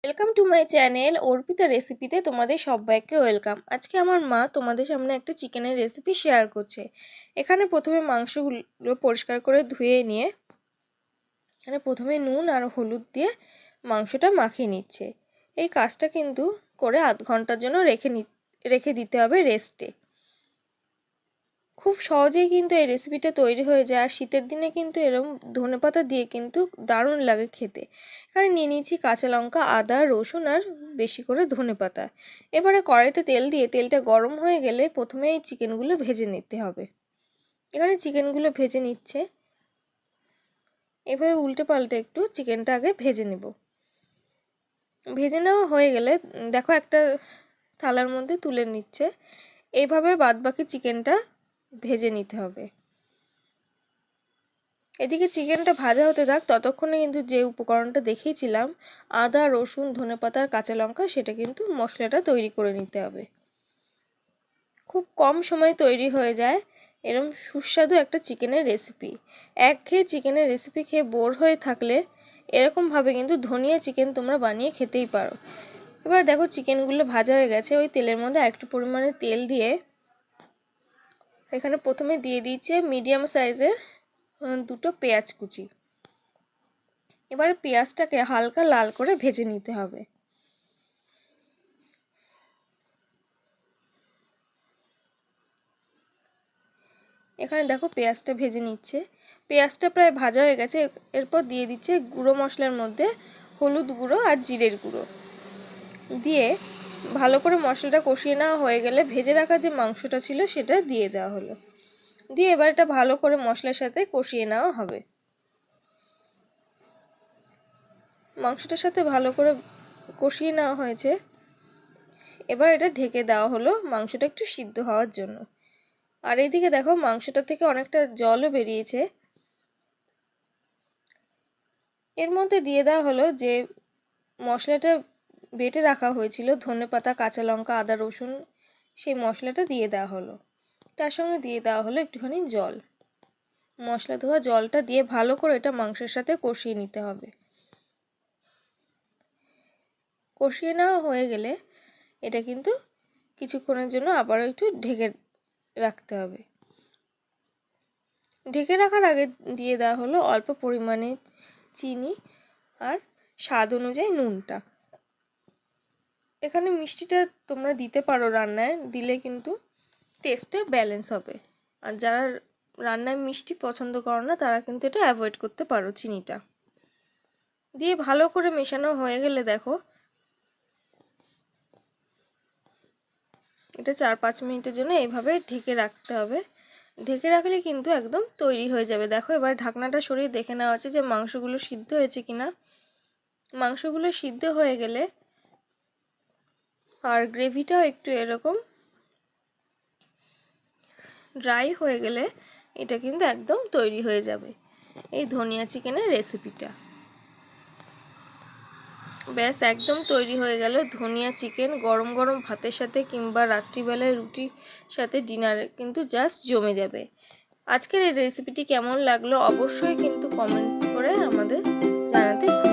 Welcome to my channel Arpita রেসিপিতে তোমাদের সবাইকে ওয়েলকাম। আজকে আমার মা তোমাদের সামনে একটা চিকেনের রেসিপি শেয়ার করছে। এখানে প্রথমে মাংসগুলো পরিষ্কার করে ধুয়ে নিয়ে এখানে প্রথমে নুন আর হলুদ দিয়ে মাংসটা মাখিয়ে নিচ্ছে। এই কাজটা কিন্তু করে আধ ঘন্টার জন্য রেখে দিতে হবে রেস্টে। খুব সহজেই কিন্তু এই রেসিপিটা তৈরি হয়ে যায়, আর শীতের দিনে কিন্তু এরকম ধনেপাতা দিয়ে কিন্তু দারুণ লাগে খেতে। এখানে নিয়ে নিয়েছি কাঁচা লঙ্কা, আদা, রসুন আর বেশি করে ধনেপাতা। এবারে কড়াইতে তেল দিয়ে তেলটা গরম হয়ে গেলে প্রথমে এই চিকেনগুলো ভেজে নিতে হবে। এখানে চিকেনগুলো ভেজে নিচ্ছে। এভাবে উল্টে পাল্টে একটু চিকেনটা আগে ভেজে নেব। ভেজে নেওয়া হয়ে গেলে দেখো একটা থালার মধ্যে তুলে নিচ্ছে। এইভাবে বাদবাকি চিকেনটা ভেজে নিতে হবে। এদিকে চিকেনটা ভাজা হতে থাক, ততক্ষণে কিন্তু যে উপকরণটা দেখিয়েছিলাম আদা, রসুন, ধনেপাতা আর কাঁচা লঙ্কা, সেটা কিন্তু মশলাটা তৈরি করে নিতে হবে। খুব কম সময়ে তৈরি হয়ে যায় এরকম সুস্বাদু একটা চিকেনের রেসিপি। একঘেয়ে চিকেনের রেসিপি খেয়ে বোর হয়ে থাকলে এরকমভাবে কিন্তু ধনিয়া চিকেন তোমরা বানিয়ে খেতেই পারো। এবার দেখো চিকেনগুলো ভাজা হয়ে গেছে। ওই তেলের মধ্যে একটু পরিমাণে তেল দিয়ে এখানে প্রথমে দিয়ে দিচ্ছে মিডিয়াম সাইজের দুটো পেঁয়াজ কুচি। এবারে পেঁয়াজটাকে হালকা লাল করে ভেজে নিতে হবে। এখানে দেখো পেঁয়াজটা ভেজে নিচ্ছে। পেঁয়াজটা প্রায় ভাজা হয়ে গেছে। এরপর দিয়ে দিচ্ছে গুঁড়ো মশলার মধ্যে হলুদ গুঁড়ো আর জিরের গুঁড়ো দিয়ে ভালো করে মশলাটা কষিয়ে নেওয়া হয়ে গেলে ভেজে রাখা যে মাংসটা ছিল সেটা দিয়ে দেওয়া হলো। দিয়ে এবার এটা ভালো করে মশলার সাথে কষিয়ে নেওয়া হবে। মাংসটার সাথে ভালো করে কষিয়ে নেওয়া হয়েছে। এবার এটা ঢেকে দেওয়া হলো মাংসটা একটু সিদ্ধ হওয়ার জন্য। আর এইদিকে দেখো মাংসটা থেকে অনেকটা জলও বেরিয়েছে। এর মধ্যে দিয়ে দেওয়া হলো যে মশলাটা বেটে রাখা হয়েছিল, ধনেপাতা, কাঁচা লঙ্কা, আদা, রসুন, সেই মশলাটা দিয়ে দেওয়া হলো। তার সঙ্গে দিয়ে দেওয়া হলো একটুখানি জল। মশলা ধোয়া জলটা দিয়ে ভালো করে এটা মাংসের সাথে কষিয়ে নিতে হবে। কষিয়ে নেওয়া হয়ে গেলে এটা কিন্তু কিছুক্ষণের জন্য আবারও একটু ঢেকে রাখতে হবে। ঢেকে রাখার আগে দিয়ে দেওয়া হলো অল্প পরিমাণে চিনি আর স্বাদ অনুযায়ী নুনটা। এখানে মিষ্টিটা তোমরা দিতে পারো রান্নায়, দিলে কিন্তু টেস্টটা ব্যালেন্স হবে। আর যারা রান্নায় মিষ্টি পছন্দ করো না তারা কিন্তু এটা অ্যাভয়েড করতে পারো চিনিটা। দিয়ে ভালো করে মেশানো হয়ে গেলে দেখো এটা 4-5 মিনিটের জন্য এইভাবে ঢেকে রাখতে হবে। ঢেকে রাখলে কিন্তু একদম তৈরি হয়ে যাবে। দেখো এবার ঢাকনাটা সরিয়ে দেখে নেওয়া হচ্ছে যে মাংসগুলো সিদ্ধ হয়েছে কিনা। মাংসগুলো সিদ্ধ হয়ে গেলে আর গ্রেভিটাও একটু এরকম ড্রাই হয়ে গেলে এটা কিন্তু একদম তৈরি হয়ে যাবে এই ধনিয়া চিকেনের রেসিপিটা। ব্যাস একদম তৈরি হয়ে গেল ধনিয়া চিকেন। গরম গরম ভাতের সাথে কিংবা রাত্রিবেলায় রুটির সাথে ডিনারে কিন্তু জাস্ট জমে যাবে। আজকের এই রেসিপিটি কেমন লাগলো অবশ্যই কিন্তু কমেন্ট করে আমাদের জানাতে ভুলবেন না।